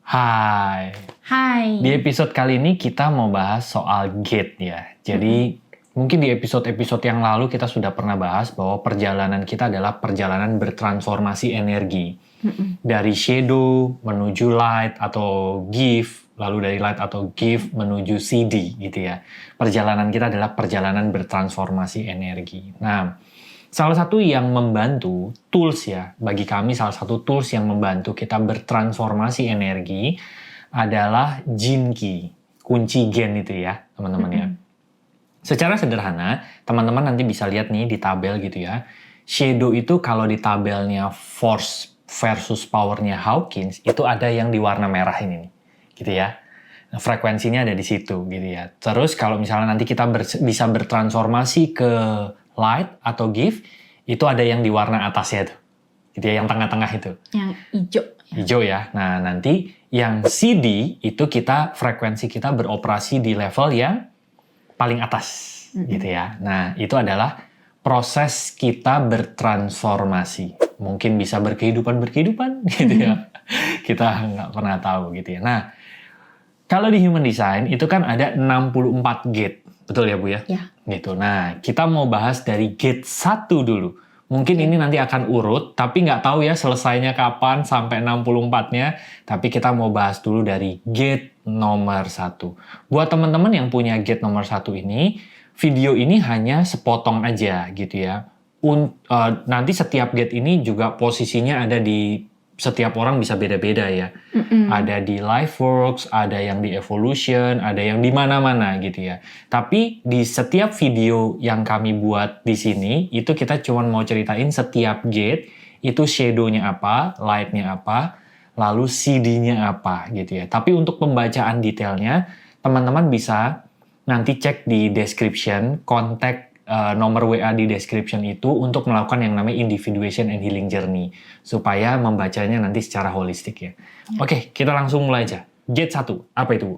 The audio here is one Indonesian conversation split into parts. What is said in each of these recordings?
Hai. Hai. Di episode kali ini kita mau bahas soal gate ya. Jadi mungkin di episode-episode yang lalu kita sudah pernah bahas bahwa perjalanan kita adalah perjalanan bertransformasi energi. Dari shadow menuju light atau give, lalu dari light atau give menuju CD gitu ya. Perjalanan kita adalah perjalanan bertransformasi energi. Nah, salah satu yang membantu tools ya, bagi kami salah satu tools yang membantu kita bertransformasi energi adalah Gene Key, kunci gen itu ya teman-teman ya. Secara sederhana, teman-teman nanti bisa lihat nih di tabel gitu ya. Shadow itu kalau di tabelnya force versus powernya Hawkins, itu ada yang di warna merah ini nih, gitu ya. Nah, frekuensinya ada di situ gitu ya. Terus kalau misalnya nanti kita bisa bertransformasi ke light atau give, itu ada yang di warna atasnya tuh, gitu ya, yang tengah-tengah itu. Yang hijau. Hijau ya. Nah nanti yang CD itu frekuensi kita beroperasi di level yang paling atas, gitu ya. Nah itu adalah proses kita bertransformasi. Mungkin bisa berkehidupan gitu ya. Kita nggak pernah tahu gitu ya. Nah kalau di Human Design itu kan ada 64 gate. Betul ya Bu ya? Ya. Gitu. Nah, kita mau bahas dari gate 1 dulu. Mungkin ini nanti akan urut, tapi nggak tahu ya selesainya kapan sampai 64-nya. Tapi kita mau bahas dulu dari gate nomor 1. Buat teman-teman yang punya gate nomor 1 ini, video ini hanya sepotong aja gitu ya. Nanti setiap gate ini juga posisinya ada di setiap orang bisa beda-beda ya. Ada di LifeWorks, ada yang di Evolution, ada yang di mana-mana gitu ya. Tapi di setiap video yang kami buat di sini, itu kita cuma mau ceritain setiap gate, itu shadow-nya apa, light-nya apa, lalu CD-nya apa gitu ya. Tapi untuk pembacaan detailnya, teman-teman bisa nanti cek di description, kontak nomor WA di description itu untuk melakukan yang namanya individuation and healing journey supaya membacanya nanti secara holistik ya. Oke, kita langsung mulai aja. Gate 1, apa itu Bu?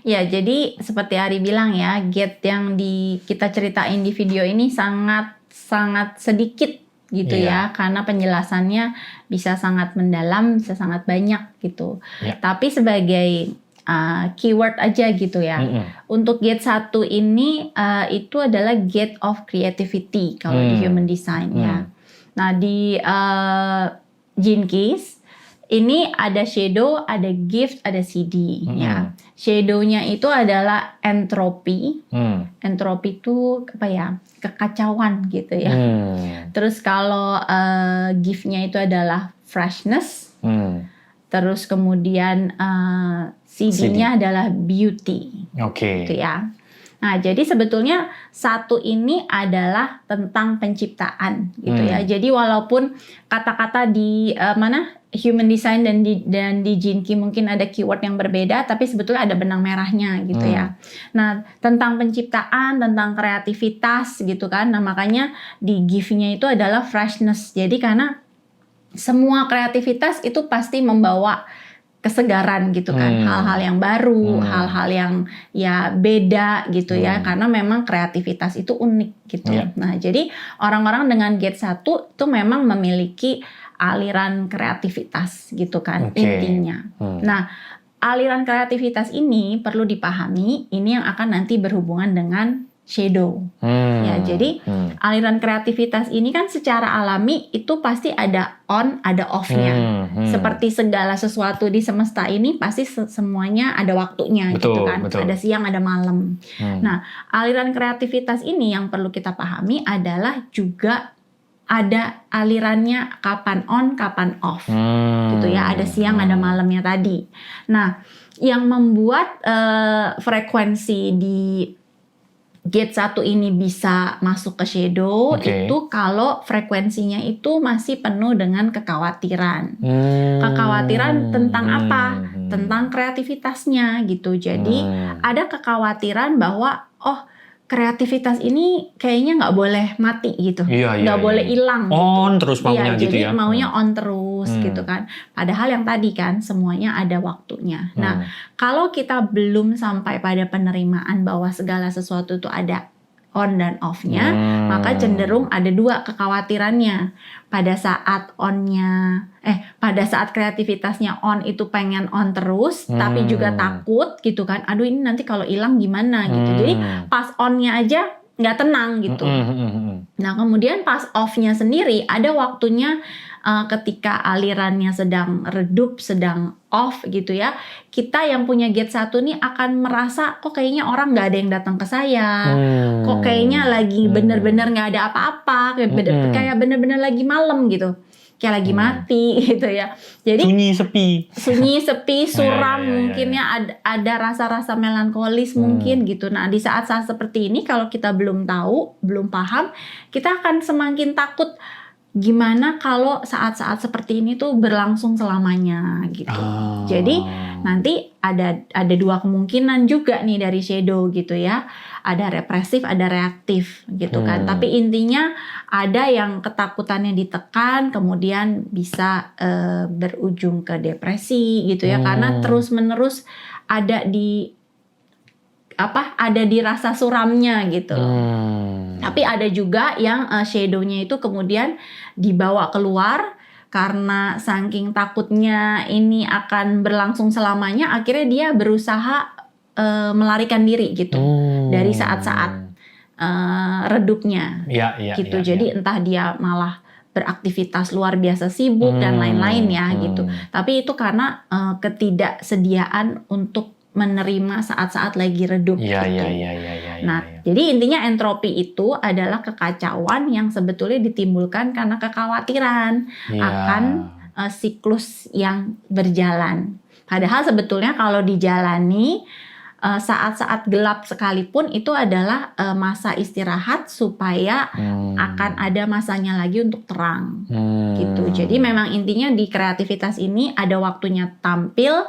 Ya, jadi seperti Ari bilang ya, gate yang kita ceritain di video ini sangat sedikit gitu ya, karena penjelasannya bisa sangat mendalam, bisa sangat banyak gitu. Tapi sebagai keyword aja gitu ya. Untuk gate 1 ini itu adalah gate of creativity kalau di Human Design ya. Nah di Gene Keys ini ada shadow, ada gift, ada CD ya. Shadownya itu adalah entropy. Entropy itu apa ya? Kekacauan gitu ya. Terus kalau giftnya itu adalah freshness. Terus kemudian CD-nya adalah beauty. Oke. Gitu ya. Nah, jadi sebetulnya satu ini adalah tentang penciptaan gitu ya. Jadi walaupun kata-kata di Human Design dan di Gene Key mungkin ada keyword yang berbeda, tapi sebetulnya ada benang merahnya gitu ya. Nah, tentang penciptaan, tentang kreativitas gitu kan. Nah, makanya di give-nya itu adalah freshness. Jadi karena semua kreativitas itu pasti membawa kesegaran gitu kan, hal-hal yang baru, hal-hal yang ya beda gitu ya, karena memang kreativitas itu unik gitu. Nah, jadi orang-orang dengan gate 1 itu memang memiliki aliran kreativitas gitu kan, intinya. Nah, aliran kreativitas ini perlu dipahami, ini yang akan nanti berhubungan dengan shadow. Ya, jadi aliran kreativitas ini kan secara alami itu pasti ada on, ada off-nya. Seperti segala sesuatu di semesta ini pasti semuanya ada waktunya gitu kan. Ada siang, ada malam. Nah, aliran kreativitas ini yang perlu kita pahami adalah juga ada alirannya kapan on, kapan off. Gitu ya, ada siang, ada malamnya tadi. Nah, yang membuat frekuensi di gate 1 ini bisa masuk ke shadow itu kalau frekuensinya itu masih penuh dengan kekhawatiran. Kekhawatiran tentang apa? Tentang kreativitasnya gitu. Jadi ada kekhawatiran bahwa kreativitas ini kayaknya nggak boleh mati gitu, nggak boleh hilang. On terus maunya gitu jadi ya. maunya on terus gitu kan. Padahal yang tadi kan semuanya ada waktunya. Nah, kalau kita belum sampai pada penerimaan bahwa segala sesuatu itu ada on dan off-nya, maka cenderung ada dua kekhawatirannya. Pada saat pada saat kreativitasnya on itu pengen on terus, tapi juga takut gitu kan. Aduh ini nanti kalau hilang gimana gitu. Jadi pas on-nya aja nggak tenang gitu. Nah kemudian pas off-nya sendiri ada waktunya ketika alirannya sedang redup, sedang off gitu ya, kita yang punya gate 1 nih akan merasa kok kayaknya orang nggak ada yang datang ke saya, kok kayaknya lagi bener-bener nggak ada apa-apa, kayak bener-bener lagi malam gitu, kayak lagi mati gitu ya. Jadi sunyi sepi, suram mungkin ya, ada rasa-rasa melankolis mungkin gitu. Nah di saat-saat seperti ini kalau kita belum tahu, belum paham, kita akan semakin takut. Gimana kalau saat-saat seperti ini tuh berlangsung selamanya gitu. Jadi nanti ada dua kemungkinan juga nih dari shadow gitu ya. Ada represif, ada reaktif gitu kan. Tapi intinya ada yang ketakutannya ditekan, kemudian bisa berujung ke depresi gitu ya. Karena terus-menerus ada di rasa suramnya gitu. Tapi ada juga yang shadow-nya itu kemudian dibawa keluar karena saking takutnya ini akan berlangsung selamanya, akhirnya dia berusaha melarikan diri gitu dari saat-saat redupnya gitu. Jadi entah dia malah beraktivitas luar biasa sibuk dan lain-lain ya gitu. Tapi itu karena ketidaksediaan untuk menerima saat-saat lagi redup gitu. Jadi intinya entropi itu adalah kekacauan yang sebetulnya ditimbulkan karena kekhawatiran akan siklus yang berjalan. Padahal sebetulnya kalau dijalani saat-saat gelap sekalipun itu adalah masa istirahat supaya akan ada masanya lagi untuk terang gitu. Jadi memang intinya di kreativitas ini ada waktunya tampil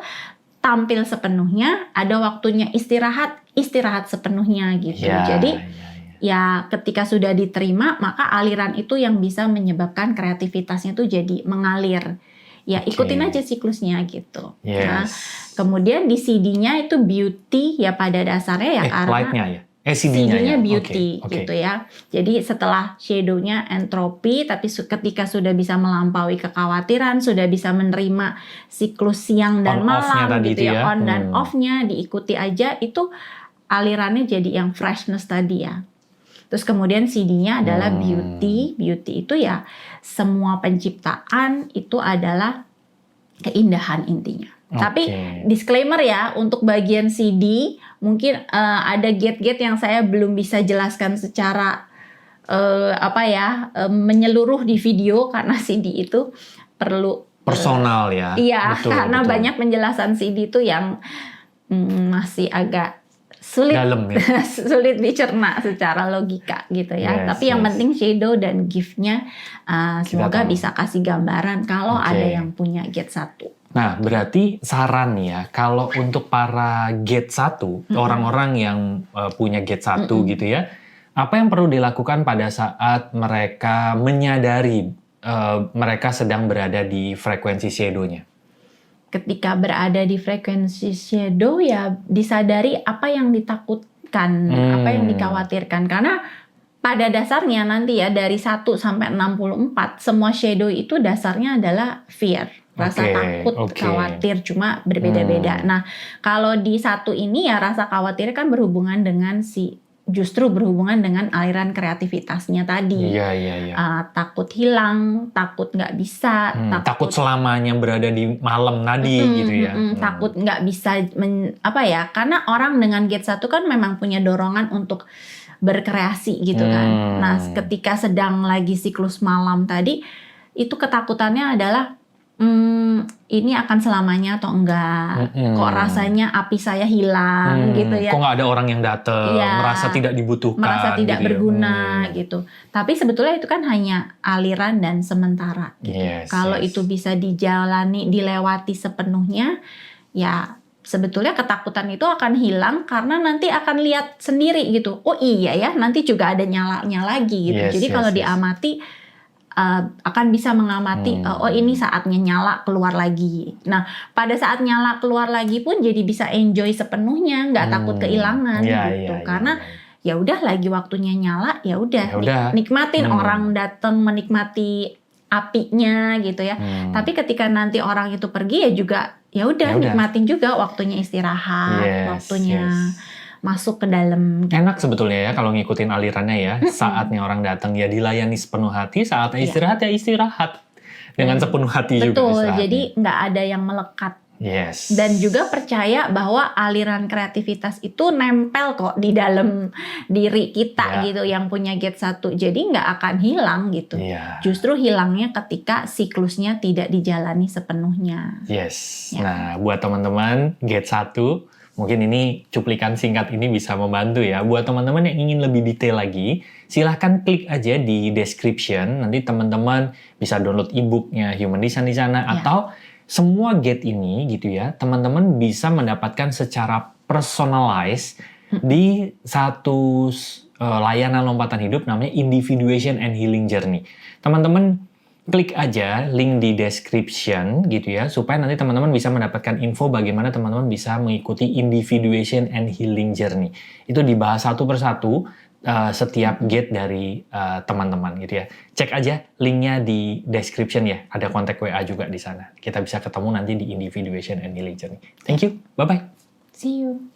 sepenuhnya, ada waktunya istirahat sepenuhnya gitu. Jadi ya ketika sudah diterima, maka aliran itu yang bisa menyebabkan kreativitasnya tuh jadi mengalir. Ya ikutin aja siklusnya gitu. Nah, kemudian di CD-nya itu beauty ya pada dasarnya ya karena light-nya ya. CD-nya beauty gitu ya. Jadi setelah shadow-nya entropi, tapi ketika sudah bisa melampaui kekhawatiran, sudah bisa menerima siklus siang dan malam gitu ya, on dan off-nya diikuti aja, itu alirannya jadi yang freshness tadi ya. Terus kemudian CD-nya adalah beauty. Beauty itu ya semua penciptaan itu adalah keindahan intinya. Tapi disclaimer ya, untuk bagian CD mungkin ada gate-gate yang saya belum bisa jelaskan secara menyeluruh di video karena CD itu perlu personal ya. Iya, karena banyak penjelasan CD itu yang masih agak sulit dalam ya. sulit dicerna secara logika gitu ya. Tapi yang penting shadow dan gift-nya semoga bisa kasih gambaran kalau ada yang punya gate 1. Nah, berarti saran ya, kalau untuk para gate 1, orang-orang yang punya gate 1 gitu ya, apa yang perlu dilakukan pada saat mereka menyadari mereka sedang berada di frekuensi shadow-nya? Ketika berada di frekuensi shadow ya disadari apa yang ditakutkan, apa yang dikhawatirkan. Karena pada dasarnya nanti ya dari 1 sampai 64, semua shadow itu dasarnya adalah fear. Rasa takut, khawatir, cuma berbeda-beda. Nah, kalau di 1 ini ya rasa khawatir kan berhubungan dengan justru berhubungan dengan aliran kreativitasnya tadi. Takut hilang, takut nggak bisa, takut selamanya berada di malam tadi gitu ya. Takut nggak bisa karena orang dengan gate 1 kan memang punya dorongan untuk berkreasi gitu kan. Nah, ketika sedang lagi siklus malam tadi, itu ketakutannya adalah ini akan selamanya atau enggak? Kok rasanya api saya hilang gitu ya? Kok nggak ada orang yang datang? Merasa tidak dibutuhkan? Merasa tidak gitu berguna gitu. Tapi sebetulnya itu kan hanya aliran dan sementara. Gitu. Kalau itu bisa dijalani, dilewati sepenuhnya, ya sebetulnya ketakutan itu akan hilang karena nanti akan lihat sendiri gitu. Oh iya ya, nanti juga ada nyalanya lagi gitu. Jadi kalau diamati akan bisa mengamati oh ini saatnya nyala keluar lagi. Nah pada saat nyala keluar lagi pun jadi bisa enjoy sepenuhnya, nggak takut kehilangan gitu. Karena ya udah lagi waktunya nyala, ya Ya udah. nikmatin orang datang menikmati apinya gitu ya. Tapi ketika nanti orang itu pergi ya juga ya udah nikmatin juga waktunya istirahat, waktunya masuk ke dalam. Enak sebetulnya ya kalau ngikutin alirannya ya. Saatnya orang datang ya dilayani sepenuh hati, saatnya istirahat ya istirahat dengan sepenuh hati juga. Betul, jadi nggak ada yang melekat. Yes. Dan juga percaya bahwa aliran kreativitas itu nempel kok di dalam diri kita gitu yang punya gate 1. Jadi nggak akan hilang gitu. Justru hilangnya ketika siklusnya tidak dijalani sepenuhnya. Yes. Nah, buat teman-teman gate 1, mungkin ini cuplikan singkat ini bisa membantu ya. Buat teman-teman yang ingin lebih detail lagi, silahkan klik aja di description. Nanti teman-teman bisa download e-booknya Human Design di sana atau semua gate ini gitu ya, teman-teman bisa mendapatkan secara personalized di satu layanan lompatan hidup namanya Individuation and Healing Journey. Teman-teman klik aja link di description gitu ya, supaya nanti teman-teman bisa mendapatkan info bagaimana teman-teman bisa mengikuti Individuation and Healing Journey. Itu dibahas satu persatu setiap gate dari teman-teman gitu ya. Cek aja linknya di description ya. Ada kontak WA juga di sana. Kita bisa ketemu nanti di Individuation and Healing Journey. Thank you. Bye-bye. See you.